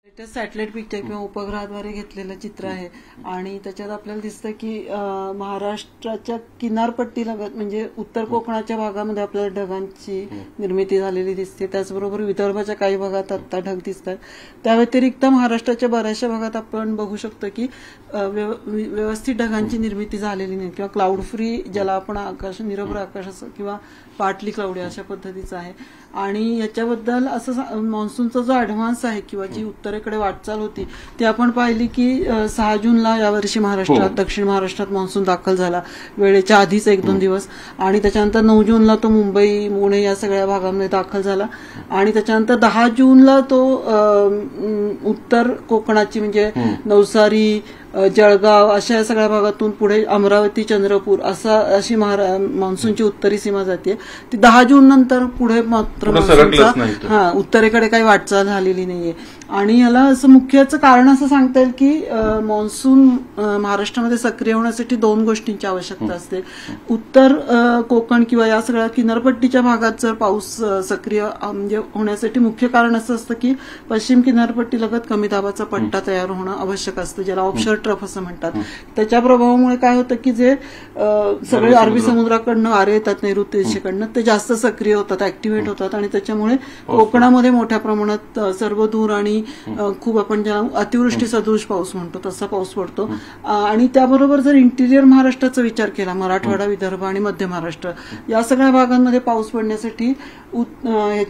Satellite picture किंवा उपग्रहाद्वारे घेतलेलं चित्र आहे आणि त्याच्यात आपल्याला दिसतं की महाराष्ट्राच्या किनारपट्टीलगत म्हणजे उत्तर कोकणाच्या भागामध्ये आपल्याला ढगांची निर्मिती झालेली दिसते. त्याचबरोबर विदर्भाच्या काही भागात आता ढग दिसतात. त्या व्यतिरिक्त महाराष्ट्राच्या बऱ्याचशा भागात आपण बघू शकतो की व्यवस्थित ढगांची निर्मिती झालेली नाही किंवा क्लाउड फ्री, ज्याला आपण आकाश निरभ्र आकाश किंवा पार्टली क्लाउडी अशा पद्धतीचं आहे. आणि याच्याबद्दल असं मान्सूनचा जो ऍडव्हान्स आहे किंवा जी उत्तरेकडे वाटचाल होती ती आपण पाहिली की 6 जूनला यावर्षी महाराष्ट्रात दक्षिण महाराष्ट्रात मान्सून दाखल झाला, वेळेच्या आधीच 1-2 दिवस. आणि त्याच्यानंतर 9 जूनला तो मुंबई, पुणे या सगळ्या भागांमध्ये दाखल झाला. आणि त्याच्यानंतर 10 जूनला तो उत्तर कोकणाची म्हणजे नवसारी, जळगाव अशा सगळ्या भागातून पुढे अमरावती, चंद्रपूर अशी मान्सूनची उत्तरी सीमा जाते. ती 10 जून नंतर पुढे मात्र मान्सूनचा उत्तरेकडे काही वाटचाल झालेली नाहीये. आणि याला असं मुख्यच कारण असं सांगता येईल की मान्सून महाराष्ट्रामध्ये सक्रिय होण्यासाठी 2 गोष्टींची आवश्यकता असते. उत्तर कोकण किंवा या सगळ्या किनारपट्टीच्या भागात जर पाऊस सक्रिय म्हणजे होण्यासाठी मुख्य कारण असं असतं की पश्चिम किनारपट्टीलगत कमी दाबाचा पट्टा तयार होणं आवश्यक असतं, ज्याला ऑफशोर ट्रफ असं म्हणतात. त्याच्या प्रभावामुळे काय होतं की जे सगळे अरबी समुद्राकडनं वारे येतात नैऋत्य दिशेकडनं ते जास्त सक्रिय होतात, ऍक्टिव्हेट होतात आणि त्याच्यामुळे कोकणामध्ये मोठ्या प्रमाणात सर्वदूर आणि खूप आपण ज्याला अतिवृष्टी सदृश पाऊस म्हणतो तसा पाऊस पडतो. आणि त्याबरोबर जर इंटिरियर महाराष्ट्राचा विचार केला, मराठवाडा, विदर्भ आणि मध्य महाराष्ट्र या सगळ्या भागांमध्ये पाऊस पडण्यासाठी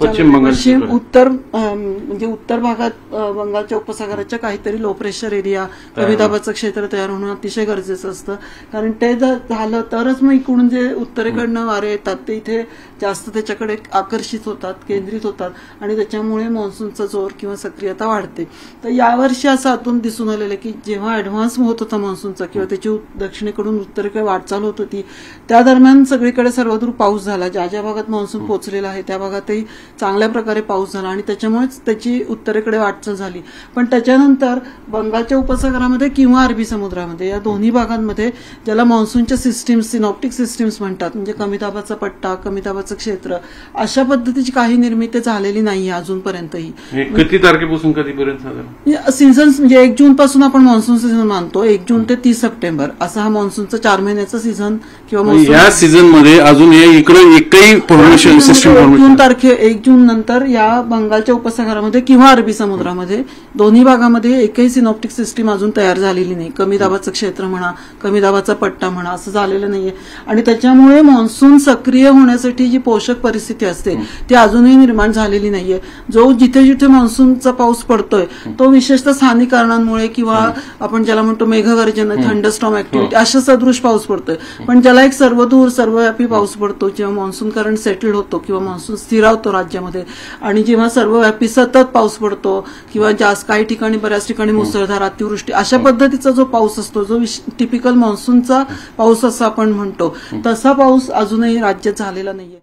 पश्चिम उत्तर म्हणजे उत्तर भागात बंगालच्या उपसागराच्या काहीतरी लो प्रेशर एरिया, कमी दाबाचं क्षेत्र तयार होणं अतिशय गरजेचं असतं. कारण ते जर झालं तरच मग इकडून जे उत्तरेकडनं वारे येतात ते इथे जास्त त्याच्याकडे आकर्षित होतात, केंद्रित होतात आणि त्याच्यामुळे मान्सूनचा जोर किंवा सक्रियता वाढते. तर यावर्षी असं आतून दिसून आलेलं की जेव्हा ऍडव्हान्स होत होता मान्सूनचा किंवा त्याची दक्षिणेकडून उत्तरेकडे वाटचाल होत होती त्या दरम्यान सगळीकडे सर्वदूर पाऊस झाला. ज्या ज्या भागात मान्सून पोहोचलेला आहे त्या भागातही चांगल्या प्रकारे पाऊस झाला आणि त्याच्यामुळेच त्याची उत्तरेकडे वाटचाल झाली. पण त्याच्यानंतर बंगालच्या उपसागरामध्ये किंवा अरबी समुद्रामध्ये या दोन्ही भागांमध्ये ज्याला मान्सूनच्या सिस्टीम्स, सिनॉप्टिक सिस्टीम्स म्हणतात, म्हणजे कमी दाबाचा पट्टा, कमी दाबाचं क्षेत्र, अशा पद्धतीची काही निर्मिती झालेली नाहीये अजूनपर्यंतही. किती तारखेपासून कधीपर्यंत सीझन म्हणजे 1 जून पासून आपण मान्सून सीझन मानतो. 1 जून ते 30 सप्टेंबर असा हा मान्सूनचा 4 महिन्याचा सीझन किंवा या सीझन मध्ये अजून इकडे एकही फॉर्मेशन सिस्टीम 1 जून नंतर या बंगालच्या उपसागरामध्ये किंवा अरबी समुद्रामध्ये दोन्ही भागामध्ये एकही सिनॉप्टिक सिस्टीम अजून तयार झालेली नाही. कमी दाबाचं क्षेत्र म्हणा, कमी दाबाचा पट्टा म्हणा, असं झालेलं नाहीये. आणि त्याच्यामुळे मान्सून सक्रिय होण्यासाठी जी पोषक परिस्थिती असते ती अजूनही निर्माण झालेली नाहीये. जो जिथे जिथे मान्सूनचा पाऊस पडतोय तो विशेषतः स्थानिक कारणांमुळे किंवा आपण ज्याला म्हणतो मेघगर्जन, थंडरस्टॉर्म ऍक्टिव्हिटी अशा सदृश पाऊस पडतोय. पण ज्याला एक सर्वदूर सर्वव्यापी पाऊस पडतो जेव्हा मान्सून करंट सेटल्ड होतो किंवा मान्सून स्थिरावतो राज्यामध्ये आणि जेव्हा सर्वव्यापी सतत पाऊस पडतो किंवा जास्त काही ठिकाणी बऱ्याच ठिकाणी मुसळधार अतिवृष्टी अशा पद्धतीचा जो पाऊस असतो, जो टिपिकल मान्सूनचा पाऊस असं आपण म्हणतो, तसा पाऊस अजूनही राज्यात झालेला नाहीये.